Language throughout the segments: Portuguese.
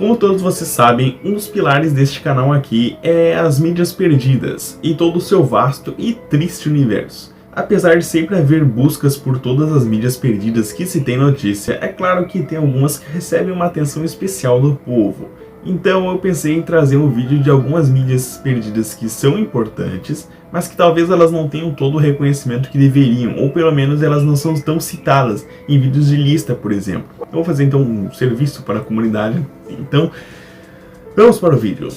Como todos vocês sabem, um dos pilares deste canal aqui é as mídias perdidas e todo o seu vasto e triste universo. Apesar de sempre haver buscas por todas as mídias perdidas que se tem notícia, é claro que tem algumas que recebem uma atenção especial do povo. Então eu pensei em trazer um vídeo de algumas mídias perdidas que são importantes, mas que talvez elas não tenham todo o reconhecimento que deveriam, ou pelo menos elas não são tão citadas em vídeos de lista, por exemplo. Eu vou fazer então um serviço para a comunidade, então vamos para o vídeo.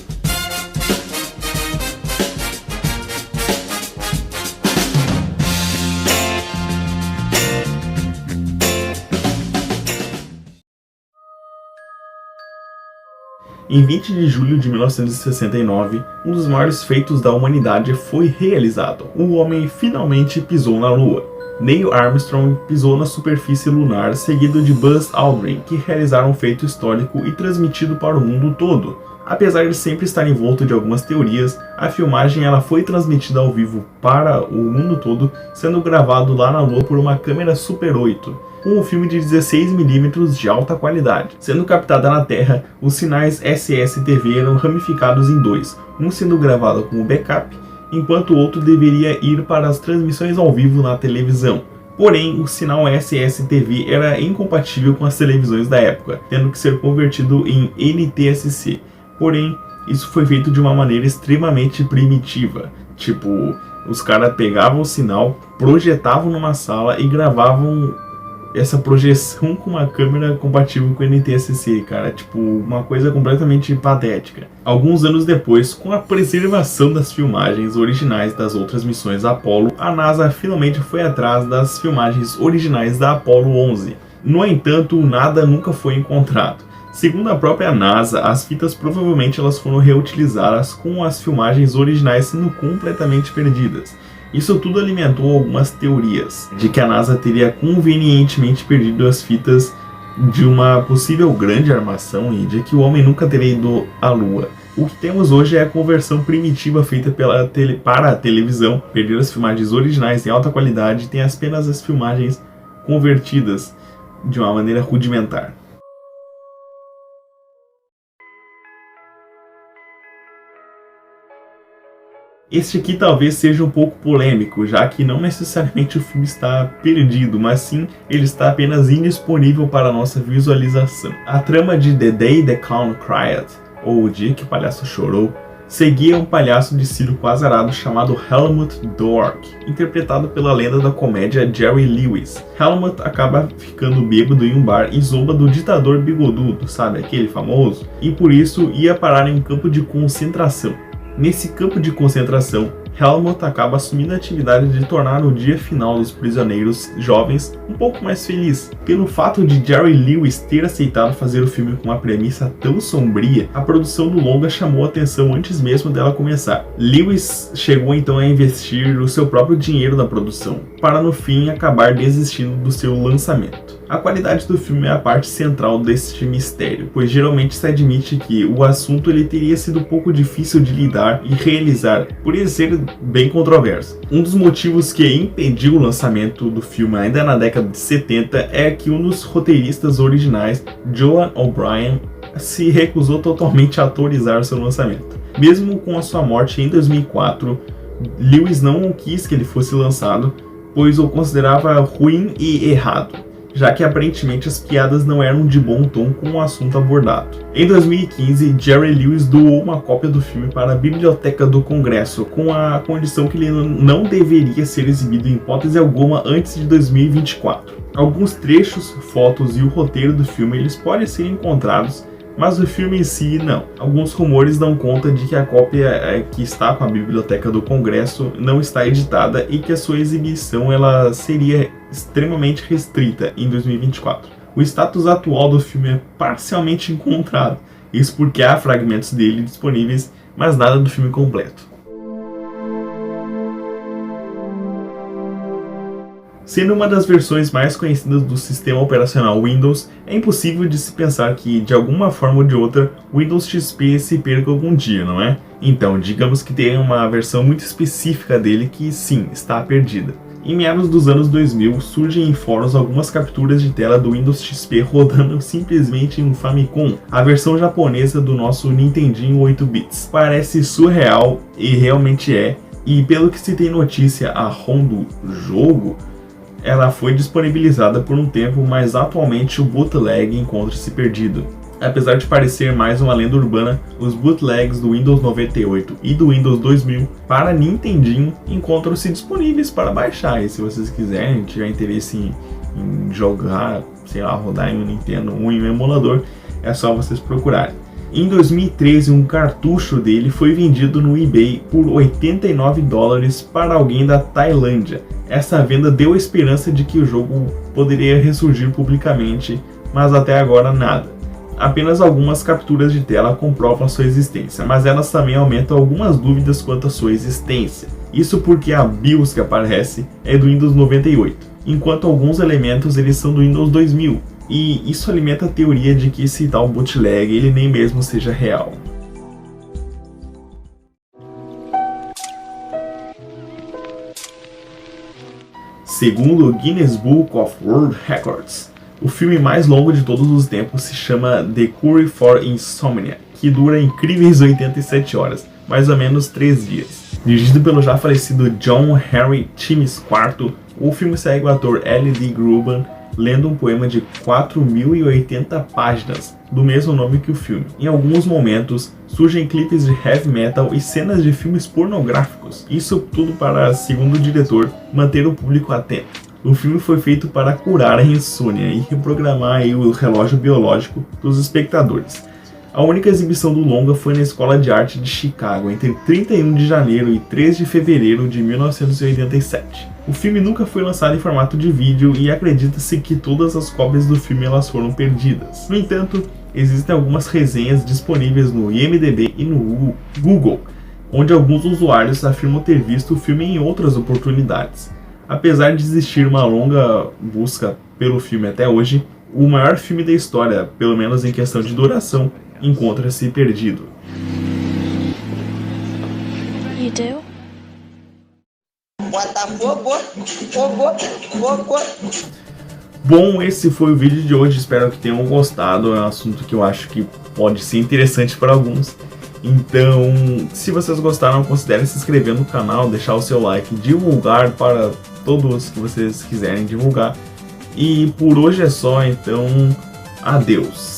Em 20 de julho de 1969, um dos maiores feitos da humanidade foi realizado. O homem finalmente pisou na Lua. Neil Armstrong pisou na superfície lunar, seguido de Buzz Aldrin, que realizaram um feito histórico e transmitido para o mundo todo. Apesar de sempre estar envolto de algumas teorias, a filmagem ela foi transmitida ao vivo para o mundo todo, sendo gravado lá na Lua por uma câmera Super 8. Com um filme de 16mm de alta qualidade. Sendo captada na Terra, os sinais SSTV eram ramificados em dois, um sendo gravado como backup, enquanto o outro deveria ir para as transmissões ao vivo na televisão. Porém, o sinal SSTV era incompatível com as televisões da época, tendo que ser convertido em NTSC. Porém, isso foi feito de uma maneira extremamente primitiva. Tipo, os caras pegavam o sinal, projetavam numa sala e gravavam essa projeção com uma câmera compatível com o NTSC, cara, tipo, uma coisa completamente patética. Alguns anos depois, com a preservação das filmagens originais das outras missões Apollo, a NASA finalmente foi atrás das filmagens originais da Apollo 11. No entanto, nada nunca foi encontrado. Segundo a própria NASA, as fitas provavelmente elas foram reutilizadas com as filmagens originais sendo completamente perdidas. Isso tudo alimentou algumas teorias de que a NASA teria convenientemente perdido as fitas de uma possível grande armação e de que o homem nunca teria ido à Lua. O que temos hoje é a conversão primitiva feita para a televisão, perder as filmagens originais em alta qualidade e tem apenas as filmagens convertidas de uma maneira rudimentar. Este aqui talvez seja um pouco polêmico, já que não necessariamente o filme está perdido, mas sim ele está apenas indisponível para nossa visualização. A trama de The Day the Clown Cried, ou O Dia que o Palhaço Chorou, seguia um palhaço de circo azarado chamado Helmut Dork, interpretado pela lenda da comédia Jerry Lewis. Helmut acaba ficando bêbado em um bar e zomba do ditador bigodudo, sabe, aquele famoso? E por isso ia parar em um campo de concentração. Nesse campo de concentração, Helmut acaba assumindo a atividade de tornar o dia final dos prisioneiros jovens um pouco mais feliz. Pelo fato de Jerry Lewis ter aceitado fazer o filme com uma premissa tão sombria, a produção do longa chamou a atenção antes mesmo dela começar. Lewis chegou então a investir o seu próprio dinheiro na produção, para no fim acabar desistindo do seu lançamento. A qualidade do filme é a parte central deste mistério, pois geralmente se admite que o assunto ele teria sido um pouco difícil de lidar e realizar, por ele ser bem controverso. Um dos motivos que impediu o lançamento do filme ainda na década de 70 é que um dos roteiristas originais, Joan O'Brien, se recusou totalmente a autorizar seu lançamento. Mesmo com a sua morte em 2004, Lewis não quis que ele fosse lançado, pois o considerava ruim e errado, já que aparentemente as piadas não eram de bom tom com o assunto abordado. Em 2015, Jerry Lewis doou uma cópia do filme para a Biblioteca do Congresso, com a condição que ele não deveria ser exibido em hipótese alguma antes de 2024. Alguns trechos, fotos e o roteiro do filme eles podem ser encontrados, mas o filme em si não. Alguns rumores dão conta de que a cópia que está com a Biblioteca do Congresso não está editada e que a sua exibição ela seria extremamente restrita em 2024. O status atual do filme é parcialmente encontrado, isso porque há fragmentos dele disponíveis, mas nada do filme completo. Sendo uma das versões mais conhecidas do sistema operacional Windows, é impossível de se pensar que, de alguma forma ou de outra, o Windows XP se perca algum dia, não é? Então, digamos que tem uma versão muito específica dele que, sim, está perdida. Em meados dos anos 2000, surgem em fóruns algumas capturas de tela do Windows XP rodando simplesmente em um Famicom, a versão japonesa do nosso Nintendinho 8 bits. Parece surreal e realmente é, e pelo que se tem notícia, a ROM do jogo ela foi disponibilizada por um tempo, mas atualmente o bootleg encontra-se perdido. Apesar de parecer mais uma lenda urbana, os bootlegs do Windows 98 e do Windows 2000 para Nintendinho encontram-se disponíveis para baixar. E se vocês quiserem, tiver interesse em jogar, sei lá, rodar em um Nintendo ou em um emulador, é só vocês procurarem. Em 2013, um cartucho dele foi vendido no eBay por $89 para alguém da Tailândia. Essa venda deu a esperança de que o jogo poderia ressurgir publicamente, mas até agora nada. Apenas algumas capturas de tela comprovam a sua existência, mas elas também aumentam algumas dúvidas quanto à sua existência. Isso porque a BIOS que aparece é do Windows 98, enquanto alguns elementos eles são do Windows 2000, e isso alimenta a teoria de que esse tal bootleg ele nem mesmo seja real. Segundo o Guinness Book of World Records, o filme mais longo de todos os tempos se chama The Cure for Insomnia, que dura incríveis 87 horas, mais ou menos 3 dias. Dirigido pelo já falecido John Henry Timmis IV, o filme segue o ator L.D. Gruban lendo um poema de 4.080 páginas, do mesmo nome que o filme. Em alguns momentos, surgem clipes de heavy metal e cenas de filmes pornográficos. Isso tudo para, segundo o diretor, manter o público atento. O filme foi feito para curar a insônia e reprogramar aí o relógio biológico dos espectadores. A única exibição do longa foi na Escola de Arte de Chicago entre 31 de janeiro e 3 de fevereiro de 1987. O filme nunca foi lançado em formato de vídeo e acredita-se que todas as cópias do filme elas foram perdidas. No entanto, existem algumas resenhas disponíveis no IMDb e no Google, onde alguns usuários afirmam ter visto o filme em outras oportunidades. Apesar de existir uma longa busca pelo filme até hoje, o maior filme da história, pelo menos em questão de duração, encontra-se perdido. You do? Bom, esse foi o vídeo de hoje, espero que tenham gostado, é um assunto que eu acho que pode ser interessante para alguns. Então, se vocês gostaram, considerem se inscrever no canal, deixar o seu like, divulgar para todos que vocês quiserem divulgar. E por hoje é só, então, adeus.